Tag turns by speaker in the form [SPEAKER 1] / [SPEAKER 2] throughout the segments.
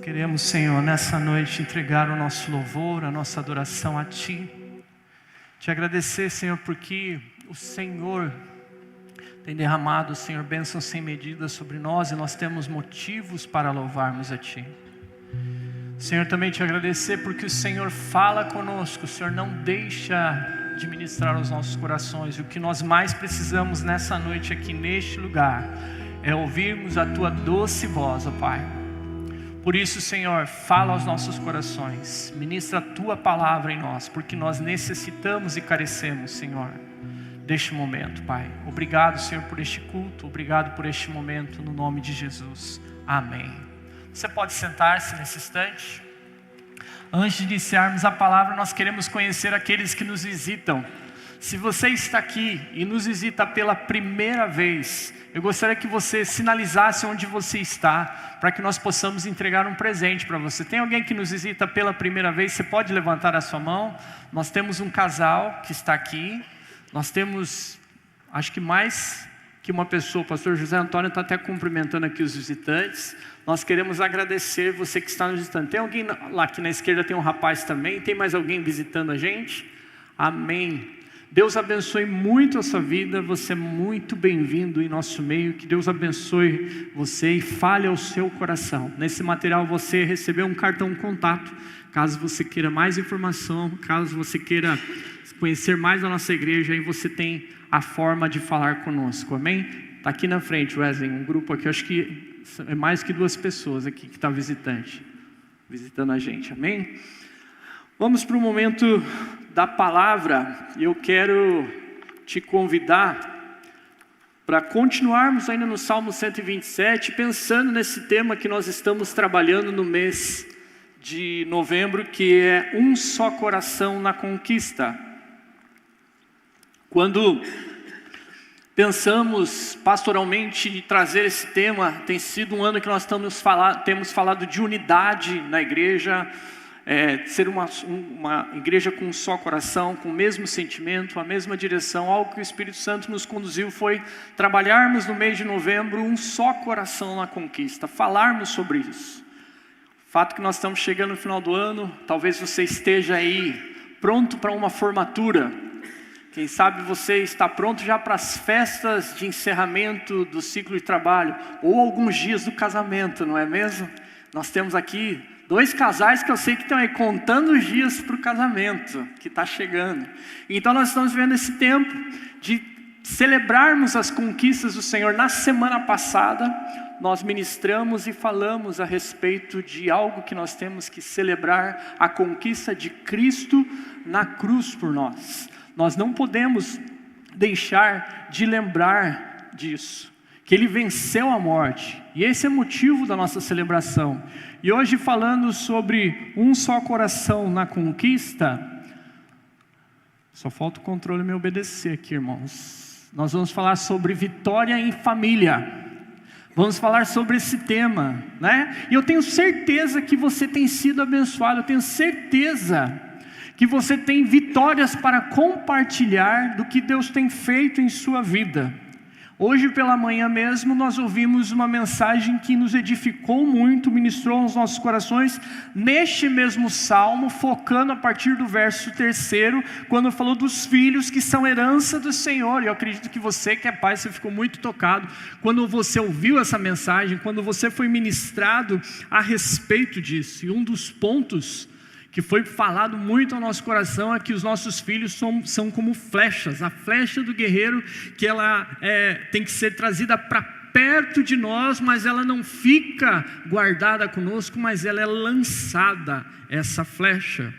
[SPEAKER 1] Queremos, Senhor, nessa noite entregar o nosso louvor, a nossa adoração a Ti. Te agradecer, Senhor, porque o Senhor tem derramado, Senhor, bênçãos sem medida sobre nós e nós temos motivos para louvarmos a Ti. Senhor, também te agradecer porque o Senhor fala conosco, o Senhor não deixa de ministrar aos nossos corações. E o que nós mais precisamos nessa noite aqui neste lugar é ouvirmos a Tua doce voz, ó Pai. Por isso, Senhor, fala aos nossos corações, ministra a Tua palavra em nós, porque nós necessitamos e carecemos, Senhor, deste momento, Pai. Obrigado, Senhor, por este culto, obrigado por este momento, no nome de Jesus. Amém. Você pode sentar-se nesse instante. Antes de iniciarmos a palavra, nós queremos conhecer aqueles que nos visitam. Se você está aqui e nos visita pela primeira vez, eu gostaria que você sinalizasse onde você está, para que nós possamos entregar um presente para você. Tem alguém que nos visita pela primeira vez? Você pode levantar a sua mão. Nós temos um casal que está aqui. Nós temos, acho que mais que uma pessoa. O pastor José Antônio está até cumprimentando aqui os visitantes. Nós queremos agradecer você que está nos visitando. Tem alguém lá aqui na esquerda, tem um rapaz também. Tem mais alguém visitando a gente? Amém. Deus abençoe muito a sua vida, você é muito bem-vindo em nosso meio, que Deus abençoe você e fale ao seu coração. Nesse material você recebeu um cartão contato, caso você queira mais informação, caso você queira conhecer mais a nossa igreja, aí você tem a forma de falar conosco, amém? Está aqui na frente, Wesley, um grupo aqui, acho que é mais que 2 pessoas aqui que está visitando a gente, amém? Vamos para o momento da palavra. Eu quero te convidar para continuarmos ainda no Salmo 127, pensando nesse tema que nós estamos trabalhando no mês de novembro, que é um só coração na conquista. Quando pensamos pastoralmente em trazer esse tema, tem sido um ano que nós temos falado de unidade na igreja, ser uma igreja com um só coração, com o mesmo sentimento, a mesma direção. Algo que o Espírito Santo nos conduziu foi trabalharmos no mês de novembro um só coração na conquista, falarmos sobre isso. O fato que nós estamos chegando no final do ano, talvez você esteja aí pronto para uma formatura, quem sabe você está pronto já para as festas de encerramento do ciclo de trabalho, ou alguns dias do casamento, não é mesmo? Nós temos aqui 2 casais que eu sei que estão aí contando os dias para o casamento, que está chegando. Então nós estamos vivendo esse tempo de celebrarmos as conquistas do Senhor. Na semana passada, nós ministramos e falamos a respeito de algo que nós temos que celebrar, a conquista de Cristo na cruz por nós. Nós não podemos deixar de lembrar disso, que Ele venceu a morte, e esse é o motivo da nossa celebração. E hoje, falando sobre um só coração na conquista, só falta o controle me obedecer aqui, irmãos. Nós vamos falar sobre vitória em família. Vamos falar sobre esse tema, né? E eu tenho certeza que você tem sido abençoado, eu tenho certeza que você tem vitórias para compartilhar do que Deus tem feito em sua vida. Hoje pela manhã mesmo nós ouvimos uma mensagem que nos edificou muito, ministrou nos nossos corações, neste mesmo salmo, focando a partir do verso 3, quando falou dos filhos que são herança do Senhor. E eu acredito que você que é pai, você ficou muito tocado quando você ouviu essa mensagem, quando você foi ministrado a respeito disso. E um dos pontos que foi falado muito ao nosso coração é que os nossos filhos são como flechas, a flecha do guerreiro, que ela tem que ser trazida para perto de nós, mas ela não fica guardada conosco, mas ela é lançada, essa flecha.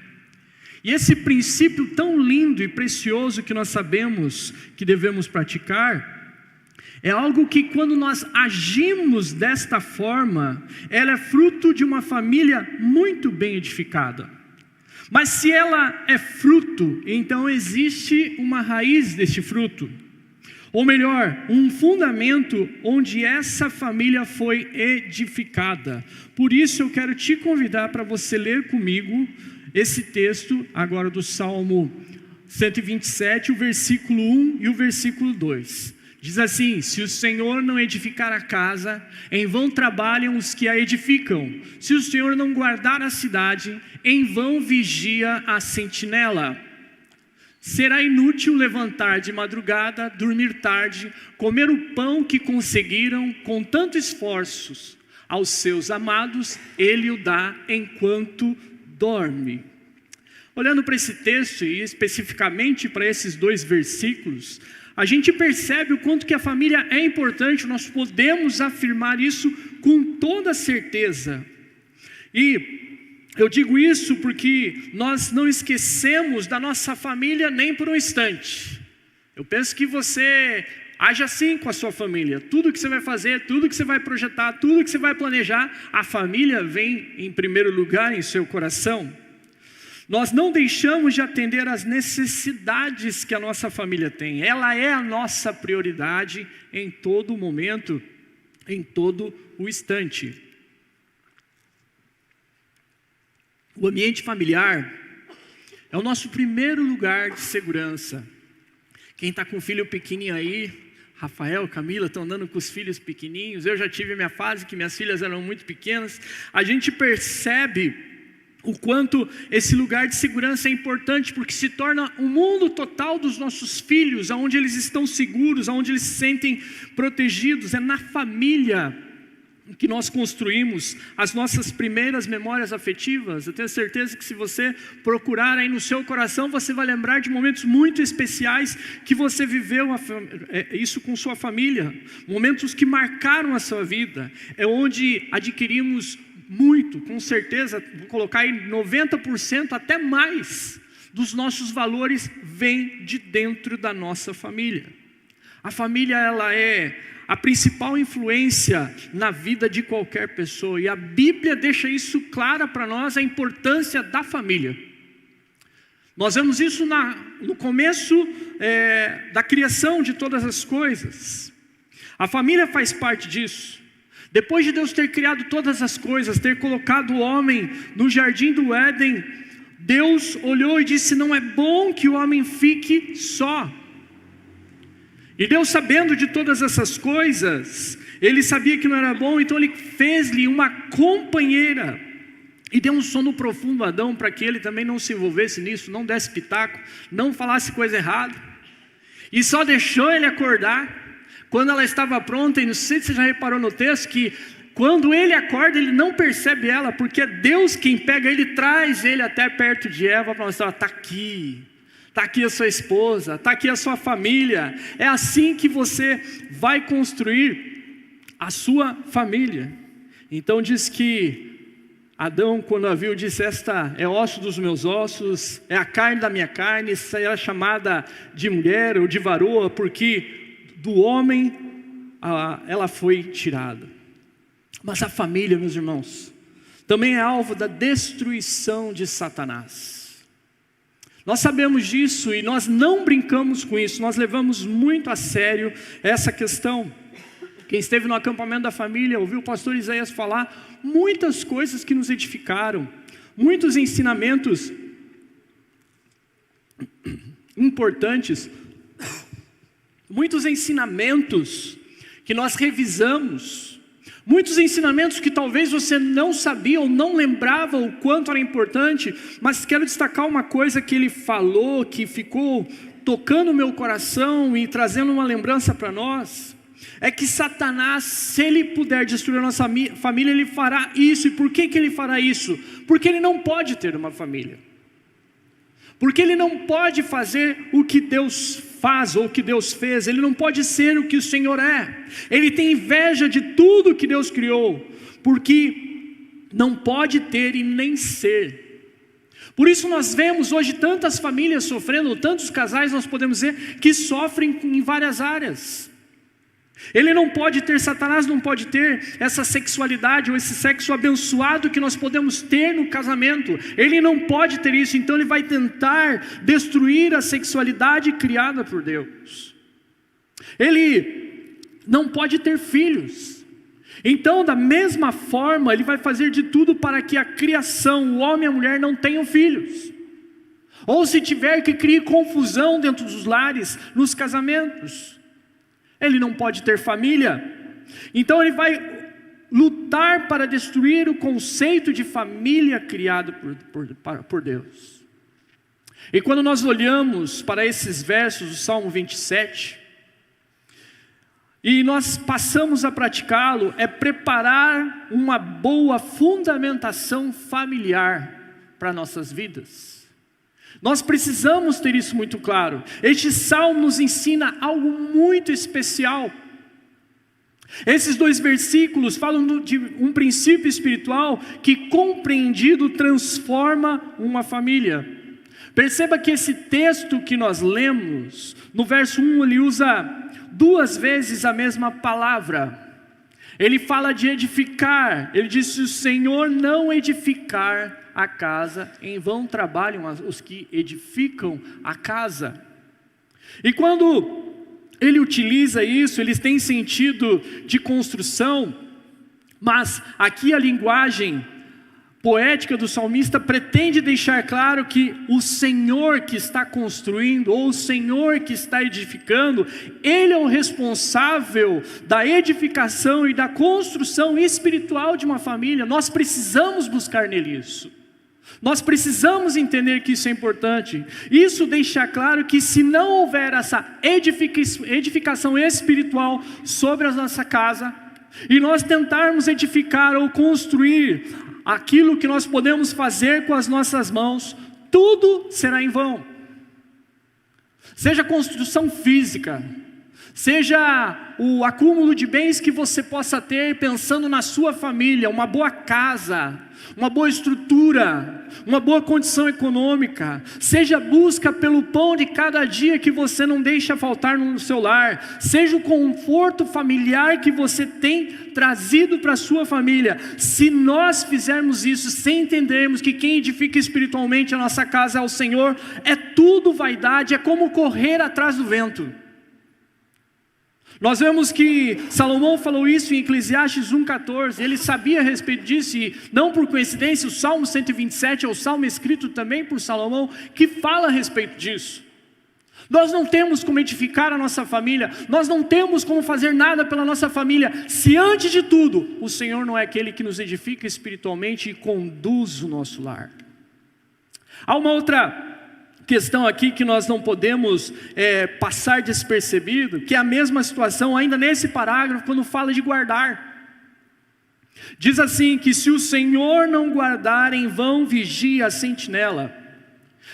[SPEAKER 1] E esse princípio tão lindo e precioso que nós sabemos que devemos praticar, é algo que quando nós agimos desta forma, ela é fruto de uma família muito bem edificada. Mas se ela é fruto, então existe uma raiz deste fruto. Ou melhor, um fundamento onde essa família foi edificada. Por isso eu quero te convidar para você ler comigo esse texto agora do Salmo 127, o versículo 1 e o versículo 2. Diz assim: se o Senhor não edificar a casa, em vão trabalham os que a edificam. Se o Senhor não guardar a cidade, em vão vigia a sentinela. Será inútil levantar de madrugada, dormir tarde, comer o pão que conseguiram com tanto esforços. Aos seus amados, ele o dá enquanto dorme. Olhando para esse texto e especificamente para esses 2 versículos, a gente percebe o quanto que a família é importante. Nós podemos afirmar isso com toda certeza. E eu digo isso porque nós não esquecemos da nossa família nem por um instante. Eu penso que você age assim com a sua família. Tudo que você vai fazer, tudo que você vai projetar, tudo que você vai planejar, a família vem em primeiro lugar em seu coração. Nós não deixamos de atender às necessidades que a nossa família tem. Ela é a nossa prioridade em todo momento, em todo o instante. O ambiente familiar é o nosso primeiro lugar de segurança. Quem está com filho pequenininho aí, Rafael, Camila, estão andando com os filhos pequenininhos. Eu já tive minha fase que minhas filhas eram muito pequenas. A gente percebe o quanto esse lugar de segurança é importante, porque se torna um mundo total dos nossos filhos, onde eles estão seguros, onde eles se sentem protegidos. É na família que nós construímos as nossas primeiras memórias afetivas. Eu tenho certeza que se você procurar aí no seu coração, você vai lembrar de momentos muito especiais que você viveu isso com sua família, momentos que marcaram a sua vida. É onde adquirimos muito, com certeza, vou colocar aí 90%, até mais, dos nossos valores vem de dentro da nossa família. A família, ela é a principal influência na vida de qualquer pessoa, e a Bíblia deixa isso clara para nós, a importância da família. Nós vemos isso no começo da criação de todas as coisas. A família faz parte disso. Depois de Deus ter criado todas as coisas, ter colocado o homem no jardim do Éden, Deus olhou e disse: não é bom que o homem fique só. E Deus, sabendo de todas essas coisas, Ele sabia que não era bom, então Ele fez-lhe uma companheira, e deu um sono profundo a Adão, para que ele também não se envolvesse nisso, não desse pitaco, não falasse coisa errada, e só deixou ele acordar quando ela estava pronta. E não sei se você já reparou no texto, que quando ele acorda, ele não percebe ela, porque é Deus quem pega ele, traz ele até perto de Eva, para mostrar: está aqui a sua esposa, está aqui a sua família. É assim que você vai construir a sua família. Então diz que Adão, quando a viu, disse: esta é osso dos meus ossos, é a carne da minha carne. Será chamada de mulher ou de varoa, porque do homem ela foi tirada. Mas a família, meus irmãos, também é alvo da destruição de Satanás. Nós sabemos disso e nós não brincamos com isso, nós levamos muito a sério essa questão. Quem esteve no acampamento da família ouviu o pastor Isaías falar muitas coisas que nos edificaram, muitos ensinamentos importantes, muitos ensinamentos que nós revisamos, muitos ensinamentos que talvez você não sabia ou não lembrava o quanto era importante, mas quero destacar uma coisa que ele falou, que ficou tocando o meu coração e trazendo uma lembrança para nós. É que Satanás, se ele puder destruir a nossa família, ele fará isso. E por que ele fará isso? Porque ele não pode ter uma família. Porque ele não pode fazer o que Deus faz ou o que Deus fez. Ele não pode ser o que o Senhor é. Ele tem inveja de tudo que Deus criou, porque não pode ter e nem ser. Por isso nós vemos hoje tantas famílias sofrendo, tantos casais, nós podemos dizer, que sofrem em várias áreas. Ele não pode ter, Satanás não pode ter essa sexualidade ou esse sexo abençoado que nós podemos ter no casamento. Ele não pode ter isso, então ele vai tentar destruir a sexualidade criada por Deus. Ele não pode ter filhos. Então, da mesma forma, ele vai fazer de tudo para que a criação, o homem e a mulher, não tenham filhos. Ou se tiver, que crie confusão dentro dos lares, nos casamentos. ele não pode ter família. Então ele vai lutar para destruir o conceito de família criado por Deus. E quando nós olhamos para esses versos do Salmo 27, e nós passamos a praticá-lo, é preparar uma boa fundamentação familiar para nossas vidas. Nós precisamos ter isso muito claro. Este salmo nos ensina algo muito especial. Esses 2 versículos falam de um princípio espiritual que, compreendido, transforma uma família. Perceba que esse texto que nós lemos, no verso 1, ele usa 2 vezes a mesma palavra. Ele fala de edificar. Ele diz: se o Senhor não edificar a casa, em vão trabalham os que edificam a casa. E quando ele utiliza isso, eles têm sentido de construção, mas aqui a linguagem poética do salmista pretende deixar claro que o Senhor que está construindo, ou o Senhor que está edificando, Ele é o responsável da edificação e da construção espiritual de uma família. Nós precisamos buscar nele isso. Nós precisamos entender que isso é importante. Isso deixa claro que se não houver essa edificação espiritual sobre a nossa casa, e nós tentarmos edificar ou construir aquilo que nós podemos fazer com as nossas mãos, tudo será em vão. Seja construção física, seja o acúmulo de bens que você possa ter pensando na sua família, uma boa casa, uma boa estrutura, uma boa condição econômica, seja a busca pelo pão de cada dia que você não deixa faltar no seu lar, seja o conforto familiar que você tem trazido para a sua família. Se nós fizermos isso sem entendermos que quem edifica espiritualmente a nossa casa é o Senhor, é tudo vaidade, é como correr atrás do vento. Nós vemos que Salomão falou isso em Eclesiastes 1,14, ele sabia a respeito disso, e não por coincidência o Salmo 127 é o salmo escrito também por Salomão, que fala a respeito disso. Nós não temos como edificar a nossa família, nós não temos como fazer nada pela nossa família, se antes de tudo, o Senhor não é aquele que nos edifica espiritualmente e conduz o nosso lar. Há uma outra questão aqui que nós não podemos passar despercebido, que é a mesma situação ainda nesse parágrafo, quando fala de guardar. Diz assim, que se o Senhor não guardar, em vão vigia a sentinela.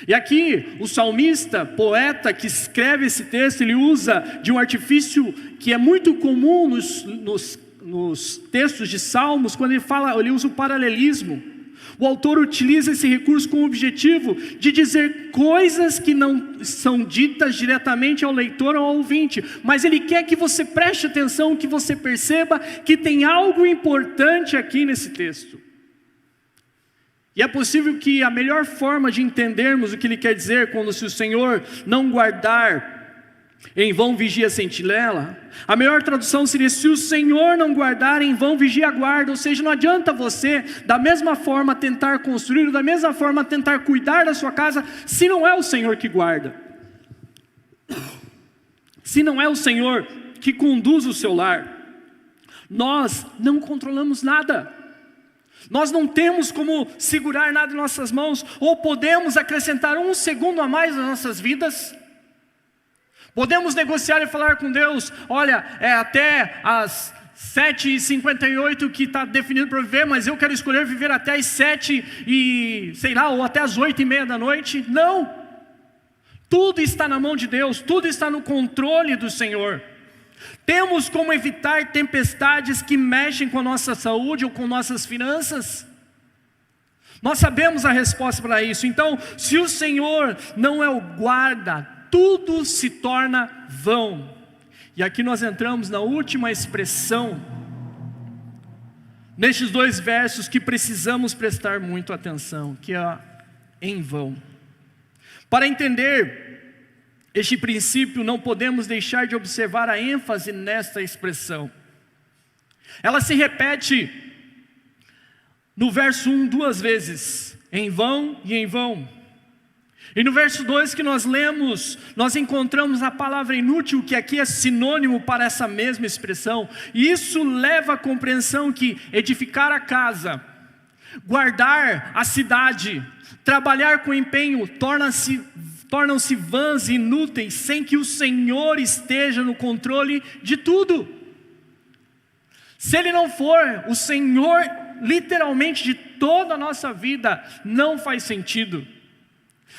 [SPEAKER 1] E aqui o salmista, poeta que escreve esse texto, ele usa de um artifício que é muito comum nos textos de salmos, quando ele usa o paralelismo. O autor utiliza esse recurso com o objetivo de dizer coisas que não são ditas diretamente ao leitor ou ao ouvinte, mas ele quer que você preste atenção, que você perceba que tem algo importante aqui nesse texto. E é possível que a melhor forma de entendermos o que ele quer dizer, quando se o Senhor não guardar, em vão vigia a sentinela, a melhor tradução seria: se o Senhor não guardar, em vão vigia a guarda. Ou seja, não adianta você da mesma forma tentar construir, da mesma forma tentar cuidar da sua casa, se não é o Senhor que guarda, se não é o Senhor que conduz o seu lar. Nós não controlamos nada, nós não temos como segurar nada em nossas mãos, ou podemos acrescentar 1 segundo a mais nas nossas vidas. Podemos negociar e falar com Deus: olha, é até as 7h58 que está definido para viver, mas eu quero escolher viver até as 7 e sei lá, ou até as 8h30 da noite. Não, tudo está na mão de Deus, tudo está no controle do Senhor. Temos como evitar tempestades que mexem com a nossa saúde ou com nossas finanças? Nós sabemos a resposta para isso. Então, se o Senhor não é o guarda, tudo se torna vão. E aqui nós entramos na última expressão, nestes 2 versos, que precisamos prestar muito atenção, que é em vão. Para entender este princípio, não podemos deixar de observar a ênfase nesta expressão. Ela se repete no verso 1 2 vezes, em vão e em vão. E no verso 2 que nós lemos, nós encontramos a palavra inútil, que aqui é sinônimo para essa mesma expressão. E isso leva à compreensão que edificar a casa, guardar a cidade, trabalhar com empenho, tornam-se vãs e inúteis, sem que o Senhor esteja no controle de tudo. Se Ele não for o Senhor, literalmente, de toda a nossa vida, não faz sentido.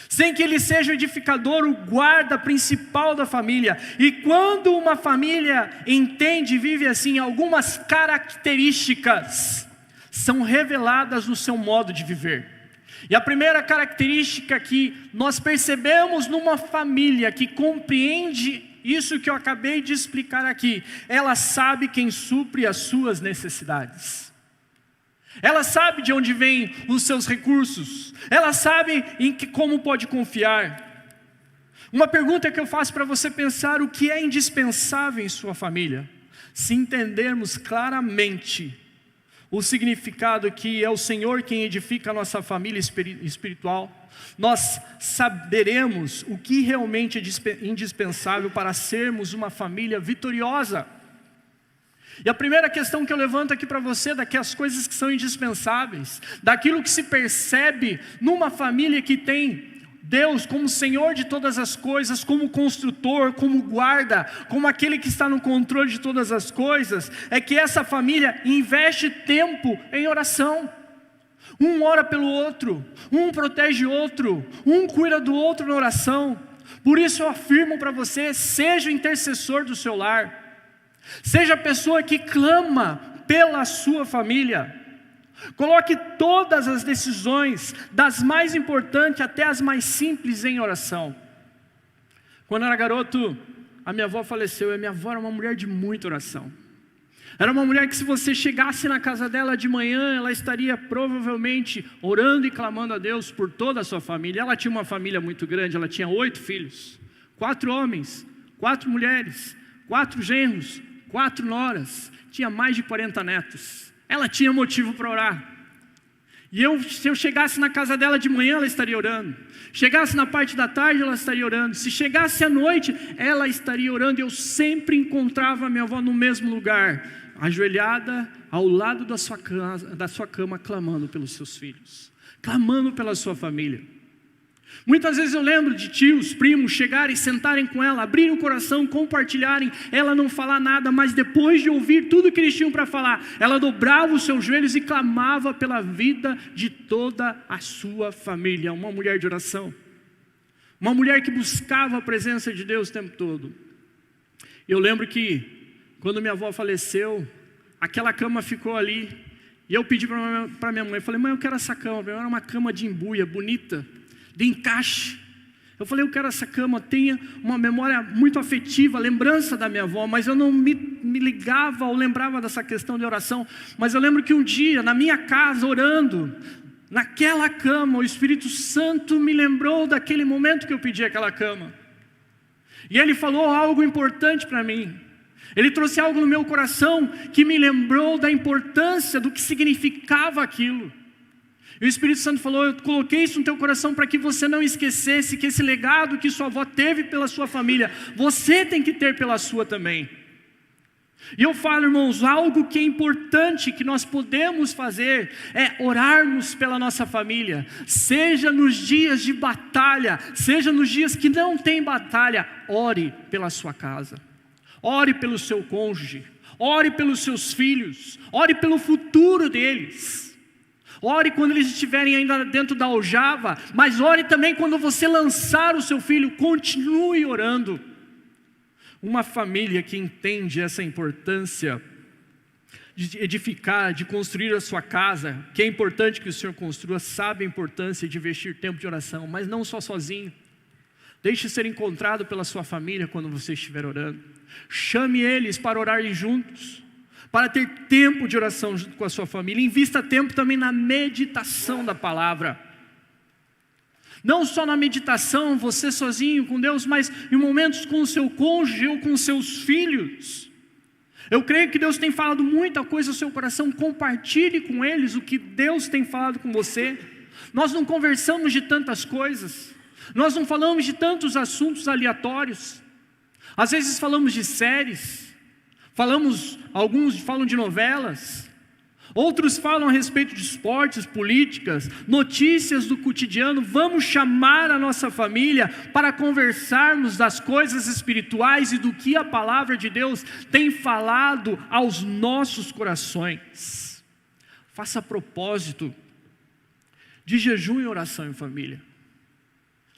[SPEAKER 1] Sem que Ele seja o edificador, o guarda principal da família. E quando uma família entende e vive assim, algumas características são reveladas no seu modo de viver. E a primeira característica que nós percebemos numa família que compreende isso que eu acabei de explicar aqui, ela sabe quem supre as suas necessidades. Ela sabe de onde vêm os seus recursos. Ela sabe como pode confiar. Uma pergunta que eu faço para você pensar: o que é indispensável em sua família? Se entendermos claramente o significado que é o Senhor quem edifica a nossa família espiritual, nós saberemos o que realmente é indispensável para sermos uma família vitoriosa. E a primeira questão que eu levanto aqui para você, daquelas coisas que são indispensáveis, daquilo que se percebe numa família que tem Deus como Senhor de todas as coisas, como construtor, como guarda, como aquele que está no controle de todas as coisas, é que essa família investe tempo em oração. Um ora pelo outro, um protege o outro, um cuida do outro na oração. Por isso eu afirmo para você: seja o intercessor do seu lar. Seja a pessoa que clama pela sua família. Coloque todas as decisões, das mais importantes até as mais simples, em oração. Quando eu era garoto, a minha avó faleceu. E a minha avó era uma mulher de muita oração. Era uma mulher que, se você chegasse na casa dela de manhã, ela estaria provavelmente orando e clamando a Deus por toda a sua família. Ela tinha uma família muito grande, ela tinha 8 filhos, 4 homens, 4 mulheres, 4 genros, 4 noras, tinha mais de 40 netos. Ela tinha motivo para orar. E se eu chegasse na casa dela de manhã, ela estaria orando. Chegasse na parte da tarde, ela estaria orando. Se chegasse à noite, ela estaria orando. Eu sempre encontrava a minha avó no mesmo lugar, ajoelhada ao lado da sua cama, clamando pelos seus filhos, clamando pela sua família. Muitas vezes eu lembro de tios, primos chegarem, sentarem com ela, abrirem o coração, compartilharem, ela não falar nada, mas depois de ouvir tudo que eles tinham para falar, ela dobrava os seus joelhos e clamava pela vida de toda a sua família. Uma mulher de oração, uma mulher que buscava a presença de Deus o tempo todo. Eu lembro que quando minha avó faleceu, aquela cama ficou ali, e eu pedi para minha mãe, falei: mãe, eu quero essa cama. Era uma cama de embuia, bonita, de encaixe. Eu falei: eu quero essa cama. Tenha uma memória muito afetiva, lembrança da minha avó, mas eu não me ligava ou lembrava dessa questão de oração. Mas eu lembro que um dia, na minha casa, orando, naquela cama, o Espírito Santo me lembrou daquele momento que eu pedi aquela cama. E Ele falou algo importante para mim. Ele trouxe algo no meu coração que me lembrou da importância do que significava aquilo. E o Espírito Santo falou: eu coloquei isso no teu coração para que você não esquecesse que esse legado que sua avó teve pela sua família, você tem que ter pela sua também. E eu falo, irmãos, algo que é importante que nós podemos fazer é orarmos pela nossa família. Seja nos dias de batalha, seja nos dias que não tem batalha, ore pela sua casa. Ore pelo seu cônjuge, ore pelos seus filhos, ore pelo futuro deles. Ore quando eles estiverem ainda dentro da aljava, mas ore também quando você lançar o seu filho, continue orando. Uma família que entende essa importância de edificar, de construir a sua casa, que é importante que o Senhor construa, sabe a importância de investir tempo de oração, mas não só sozinho. Deixe ser encontrado pela sua família quando você estiver orando. Chame eles para orarem juntos, para ter tempo de oração junto com a sua família. Invista tempo também na meditação da palavra. Não só na meditação, você sozinho com Deus, mas em momentos com o seu cônjuge ou com os seus filhos. Eu creio que Deus tem falado muita coisa ao seu coração. Compartilhe com eles o que Deus tem falado com você. Nós não conversamos de tantas coisas. Nós não falamos de tantos assuntos aleatórios. Às vezes falamos de séries, alguns falam de novelas, outros falam a respeito de esportes, políticas, notícias do cotidiano. Vamos chamar a nossa família para conversarmos das coisas espirituais e do que a palavra de Deus tem falado aos nossos corações. Faça propósito de jejum e oração em família.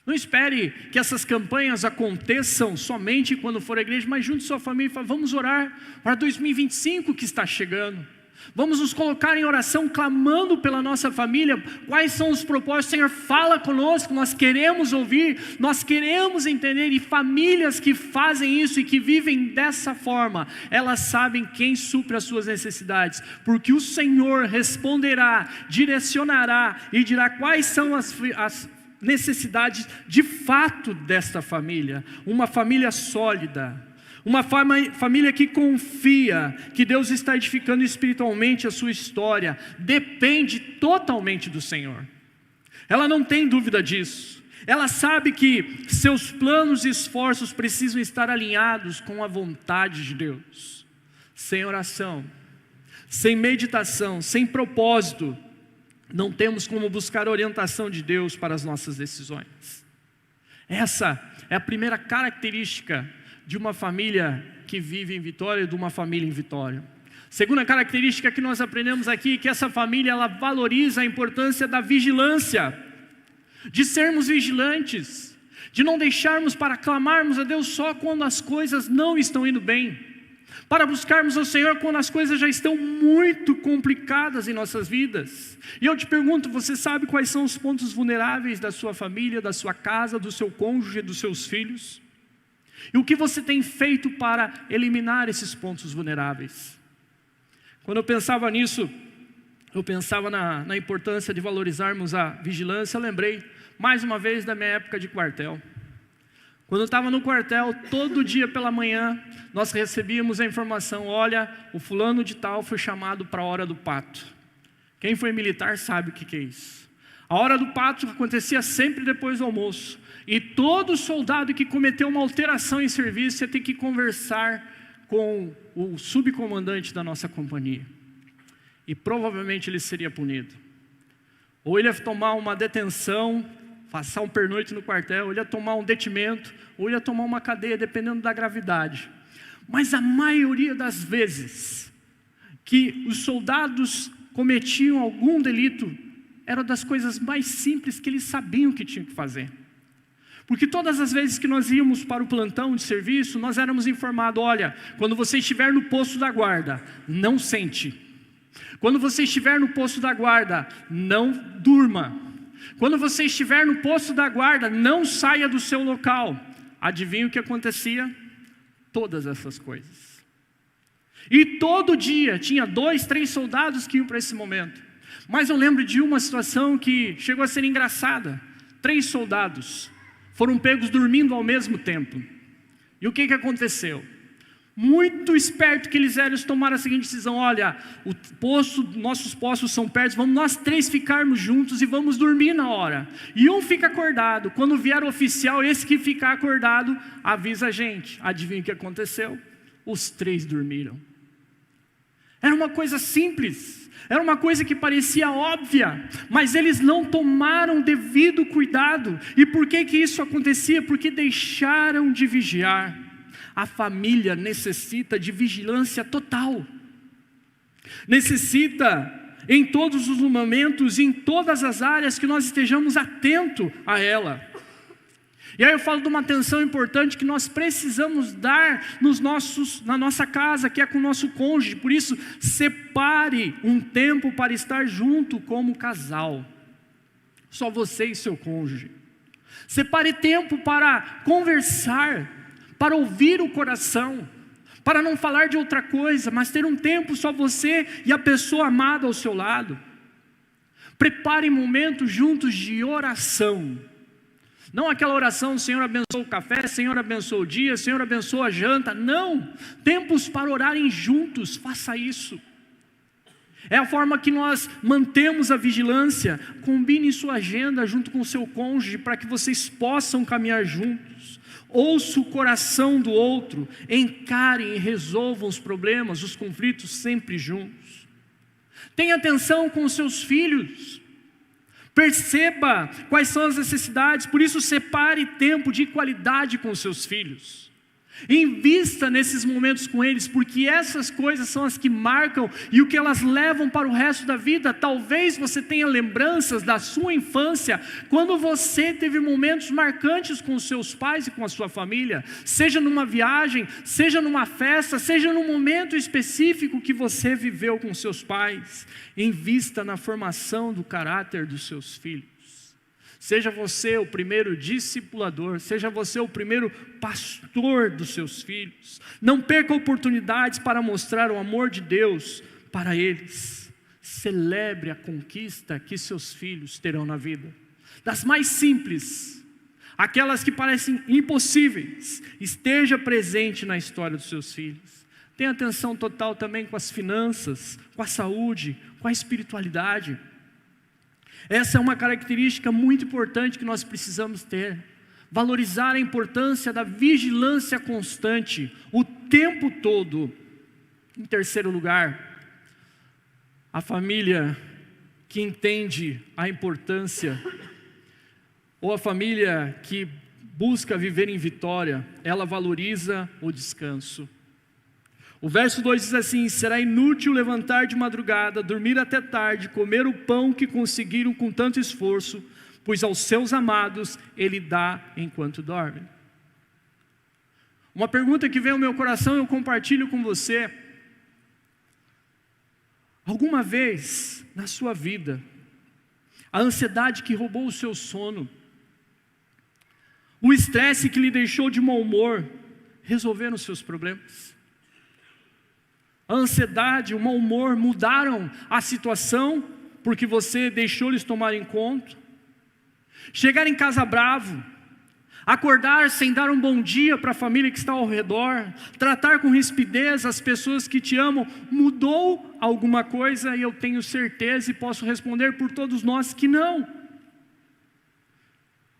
[SPEAKER 1] Não espere que essas campanhas aconteçam somente quando for à igreja, mas junte sua família e fale: vamos orar para 2025 que está chegando. Vamos nos colocar em oração, clamando pela nossa família. Quais são os propósitos? Senhor, fala conosco, nós queremos ouvir, nós queremos entender. E famílias que fazem isso e que vivem dessa forma, elas sabem quem supre as suas necessidades, porque o Senhor responderá, direcionará e dirá quais são as necessidades de fato desta família. Uma família sólida, uma família que confia que Deus está edificando espiritualmente a sua história, depende totalmente do Senhor. Ela não tem dúvida disso. Ela sabe que seus planos e esforços precisam estar alinhados com a vontade de Deus. Sem oração, sem meditação, sem propósito, não temos como buscar a orientação de Deus para as nossas decisões. Essa é a primeira característica de uma família que vive em vitória e de uma família em vitória. Segunda característica que nós aprendemos aqui é que essa família, ela valoriza a importância da vigilância, de sermos vigilantes, de não deixarmos para clamarmos a Deus só quando as coisas não estão indo bem, para buscarmos ao Senhor quando as coisas já estão muito complicadas em nossas vidas. E eu te pergunto, você sabe quais são os pontos vulneráveis da sua família, da sua casa, do seu cônjuge, dos seus filhos? E o que você tem feito para eliminar esses pontos vulneráveis? Quando eu pensava nisso, eu pensava na importância de valorizarmos a vigilância. Eu lembrei, mais uma vez, da minha época de quartel. Quando eu estava no quartel, todo dia pela manhã, nós recebíamos a informação: olha, o fulano de tal foi chamado para a hora do pato. Quem foi militar sabe o que é isso. A hora do pato acontecia sempre depois do almoço. E todo soldado que cometeu uma alteração em serviço ia ter que conversar com o subcomandante da nossa companhia. E provavelmente ele seria punido. Ou ele ia tomar uma detenção, passar um pernoite no quartel, ou ele ia tomar um detimento, ou ele ia tomar uma cadeia, dependendo da gravidade. Mas a maioria das vezes que os soldados cometiam algum delito, era das coisas mais simples que eles sabiam que tinham que fazer. Porque todas as vezes que nós íamos para o plantão de serviço, nós éramos informados: olha, quando você estiver no posto da guarda, não sente. Quando você estiver no posto da guarda, não durma. Quando você estiver no posto da guarda, não saia do seu local. Adivinha o que acontecia? Todas essas coisas. E todo dia tinha 2, 3 soldados que iam para esse momento. Mas eu lembro de uma situação que chegou a ser engraçada. 3 soldados foram pegos dormindo ao mesmo tempo. E o que aconteceu? Muito esperto que eles eram, eles tomaram a seguinte decisão: olha, nossos postos são perto, vamos nós 3 ficarmos juntos e vamos dormir na hora. E um fica acordado, quando vier o oficial, esse que ficar acordado, avisa a gente. Adivinha o que aconteceu? Os 3 dormiram. Era uma coisa simples, era uma coisa que parecia óbvia, mas eles não tomaram devido cuidado. E por que isso acontecia? Porque deixaram de vigiar. A família necessita de vigilância total. Necessita, em todos os momentos, em todas as áreas, que nós estejamos atentos a ela. E aí eu falo de uma atenção importante que nós precisamos dar na nossa casa, que é com o nosso cônjuge. Por isso, separe um tempo para estar junto como casal. Só você e seu cônjuge. Separe tempo para conversar, para ouvir o coração, para não falar de outra coisa, mas ter um tempo só você e a pessoa amada ao seu lado. Prepare momentos juntos de oração. Não aquela oração: Senhor abençoa o café, Senhor abençoa o dia, Senhor abençoa a janta. Não, tempos para orarem juntos, faça isso. É a forma que nós mantemos a vigilância. Combine sua agenda junto com o seu cônjuge para que vocês possam caminhar juntos. Ouça o coração do outro, encarem e resolvam os problemas, os conflitos sempre juntos. Tenha atenção com os seus filhos. Perceba quais são as necessidades, por isso separe tempo de qualidade com os seus filhos. Invista nesses momentos com eles, porque essas coisas são as que marcam e o que elas levam para o resto da vida. Talvez você tenha lembranças da sua infância, quando você teve momentos marcantes com os seus pais e com a sua família, seja numa viagem, seja numa festa, seja num momento específico que você viveu com seus pais. Invista na formação do caráter dos seus filhos. Seja você o primeiro discipulador, seja você o primeiro pastor dos seus filhos. Não perca oportunidades para mostrar o amor de Deus para eles. Celebre a conquista que seus filhos terão na vida. Das mais simples, aquelas que parecem impossíveis, esteja presente na história dos seus filhos. Tenha atenção total também com as finanças, com a saúde, com a espiritualidade. Essa é uma característica muito importante que nós precisamos ter. Valorizar a importância da vigilância constante, o tempo todo. Em terceiro lugar, a família que entende a importância, ou a família que busca viver em vitória, ela valoriza o descanso. O verso 2 diz assim: será inútil levantar de madrugada, dormir até tarde, comer o pão que conseguiram com tanto esforço, pois aos seus amados ele dá enquanto dorme. Uma pergunta que vem ao meu coração, eu compartilho com você. Alguma vez na sua vida, a ansiedade que roubou o seu sono, o estresse que lhe deixou de mau humor, resolveram os seus problemas? A ansiedade, o mau humor mudaram a situação porque você deixou eles tomarem conta? Chegar em casa bravo, acordar sem dar um bom dia para a família que está ao redor, tratar com rispidez as pessoas que te amam, mudou alguma coisa? E eu tenho certeza e posso responder por todos nós que não.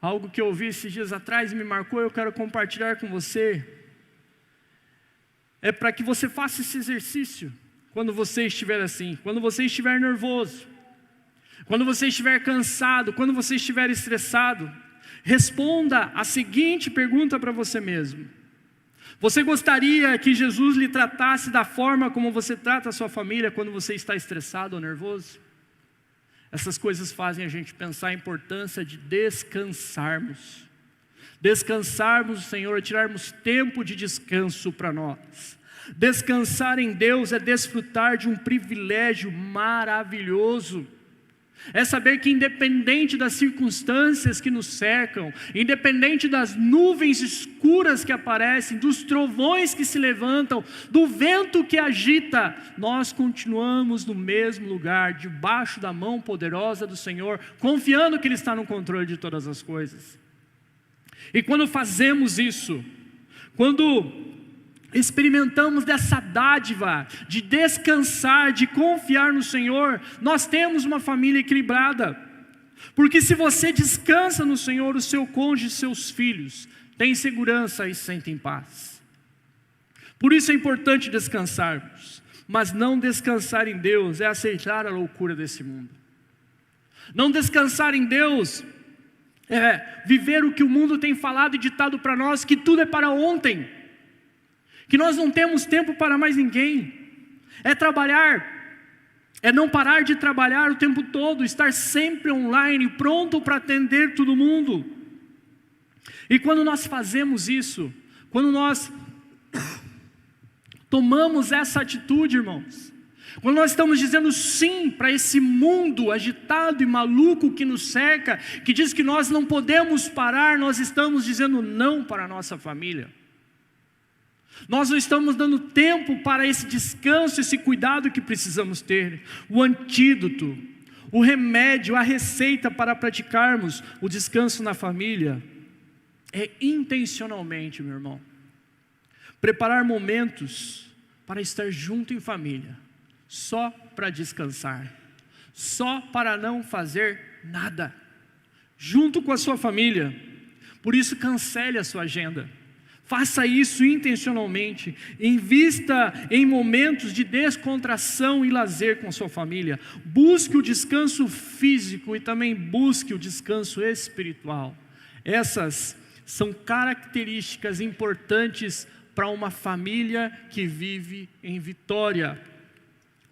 [SPEAKER 1] Algo que eu ouvi esses dias atrás e me marcou, eu quero compartilhar com você. É para que você faça esse exercício quando você estiver assim, quando você estiver nervoso, quando você estiver cansado, quando você estiver estressado. Responda a seguinte pergunta para você mesmo: você gostaria que Jesus lhe tratasse da forma como você trata a sua família quando você está estressado ou nervoso? Essas coisas fazem a gente pensar a importância de descansarmos. Descansarmos o Senhor, tirarmos tempo de descanso para nós. Descansar em Deus é desfrutar de um privilégio maravilhoso. É saber que independente das circunstâncias que nos cercam, independente das nuvens escuras que aparecem, dos trovões que se levantam, do vento que agita, nós continuamos no mesmo lugar, debaixo da mão poderosa do Senhor, confiando que Ele está no controle de todas as coisas. E quando fazemos isso, quando experimentamos dessa dádiva de descansar, de confiar no Senhor, nós temos uma família equilibrada. Porque se você descansa no Senhor, o seu cônjuge e seus filhos têm segurança e sentem paz. Por isso é importante descansarmos, mas não descansar em Deus é aceitar a loucura desse mundo. Não descansar em Deus é viver o que o mundo tem falado e ditado para nós, que tudo é para ontem, que nós não temos tempo para mais ninguém. É trabalhar, é não parar de trabalhar o tempo todo, estar sempre online, pronto para atender todo mundo. E quando nós fazemos isso, quando nós tomamos essa atitude, irmãos, quando nós estamos dizendo sim para esse mundo agitado e maluco que nos cerca, que diz que nós não podemos parar, nós estamos dizendo não para a nossa família. Nós não estamos dando tempo para esse descanso, esse cuidado que precisamos ter. O antídoto, o remédio, a receita para praticarmos o descanso na família é intencionalmente, meu irmão, preparar momentos para estar junto em família. só para descansar, só para não fazer nada, junto com a sua família. Por isso, cancele a sua agenda. Faça isso intencionalmente. Invista em momentos de descontração e lazer com a sua família. Busque o descanso físico e também busque o descanso espiritual. Essas são características importantes para uma família que vive em vitória.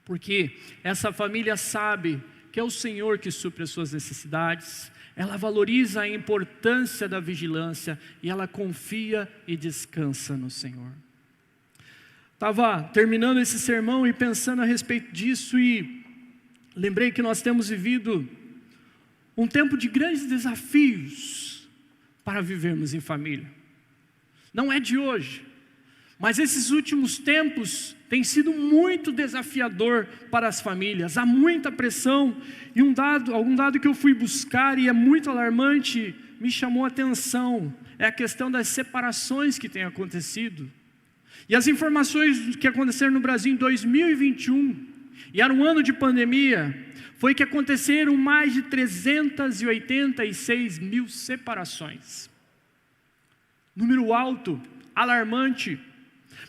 [SPEAKER 1] Porque essa família sabe que é o Senhor que supre as suas necessidades. Ela valoriza a importância da vigilância e ela confia e descansa no Senhor. Estava terminando esse sermão e pensando a respeito disso e lembrei que nós temos vivido um tempo de grandes desafios para vivermos em família. Não é de hoje, mas esses últimos tempos tem sido muito desafiador para as famílias. Há muita pressão e algum dado que eu fui buscar e é muito alarmante, me chamou a atenção. É a questão das separações que têm acontecido. E as informações que aconteceram no Brasil em 2021, e era um ano de pandemia, foi que aconteceram mais de 386 mil separações. Número alto, alarmante.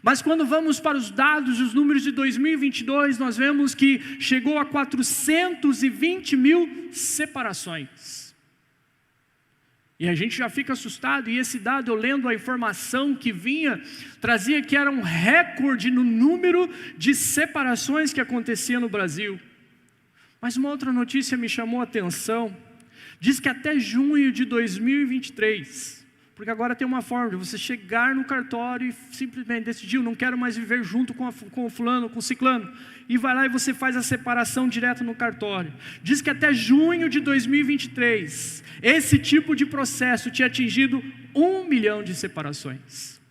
[SPEAKER 1] Mas quando vamos para os dados, os números de 2022, nós vemos que chegou a 420 mil separações. E a gente já fica assustado, e esse dado, eu lendo a informação que vinha, trazia que era um recorde no número de separações que acontecia no Brasil. Mas uma outra notícia me chamou a atenção, diz que até junho de 2023... Porque agora tem uma forma de você chegar no cartório e simplesmente decidir, não quero mais viver junto com o fulano, com o ciclano. E vai lá e você faz a separação direto no cartório. Diz que até junho de 2023, esse tipo de processo tinha atingido 1 milhão de separações.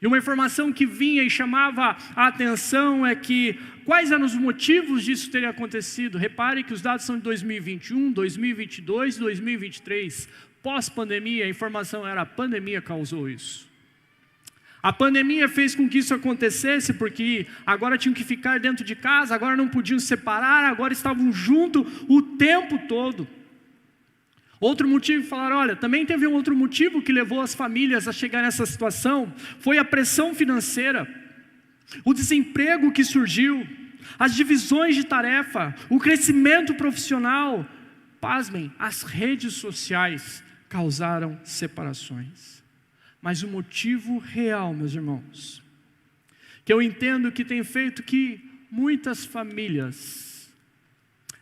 [SPEAKER 1] E uma informação que vinha e chamava a atenção é que, quais eram os motivos disso terem acontecido? Repare que os dados são de 2021, 2022 e 2023. Pós-pandemia, a informação era: a pandemia causou isso. A pandemia fez com que isso acontecesse, porque agora tinham que ficar dentro de casa, agora não podiam se separar, agora estavam juntos o tempo todo. Outro motivo, falaram, olha, também teve um outro motivo que levou as famílias a chegar nessa situação, foi a pressão financeira, o desemprego que surgiu, as divisões de tarefa, o crescimento profissional. Pasmem, as redes sociais causaram separações. Mas o motivo real, meus irmãos, que eu entendo que tem feito que muitas famílias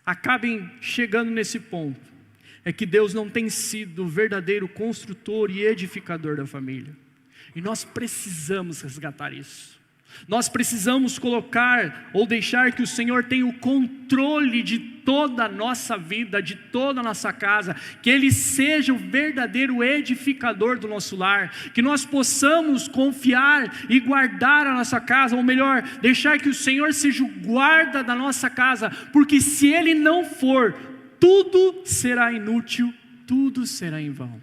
[SPEAKER 1] acabem chegando nesse ponto, é que Deus não tem sido o verdadeiro construtor e edificador da família. E nós precisamos resgatar isso. Nós precisamos colocar ou deixar que o Senhor tenha o controle de toda a nossa vida, de toda a nossa casa, que Ele seja o verdadeiro edificador do nosso lar, que nós possamos confiar e guardar a nossa casa, ou melhor, deixar que o Senhor seja o guarda da nossa casa, porque se Ele não for, tudo será inútil, tudo será em vão.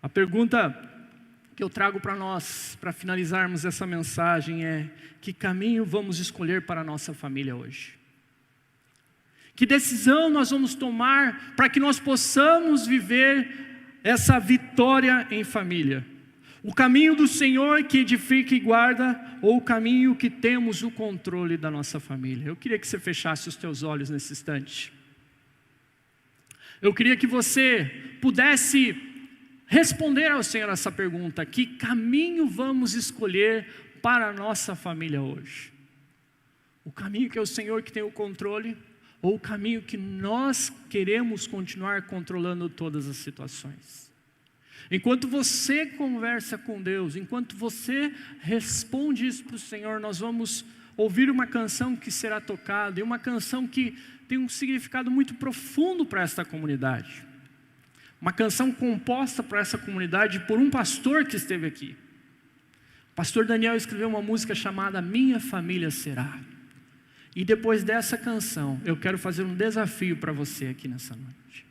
[SPEAKER 1] A pergunta que eu trago para nós, para finalizarmos essa mensagem é: que caminho vamos escolher para a nossa família hoje? Que decisão nós vamos tomar para que nós possamos viver essa vitória em família? O caminho do Senhor que edifica e guarda, ou o caminho que temos o controle da nossa família? Eu queria que você fechasse os teus olhos nesse instante. Eu queria que você pudesse responder ao Senhor essa pergunta: que caminho vamos escolher para a nossa família hoje? O caminho que é o Senhor que tem o controle, ou o caminho que nós queremos continuar controlando todas as situações? Enquanto você conversa com Deus, enquanto você responde isso para o Senhor, nós vamos ouvir uma canção que será tocada, e uma canção que tem um significado muito profundo para esta comunidade. Uma canção composta para essa comunidade por um pastor que esteve aqui. O pastor Daniel escreveu uma música chamada Minha Família Será. E depois dessa canção, eu quero fazer um desafio para você aqui nessa noite.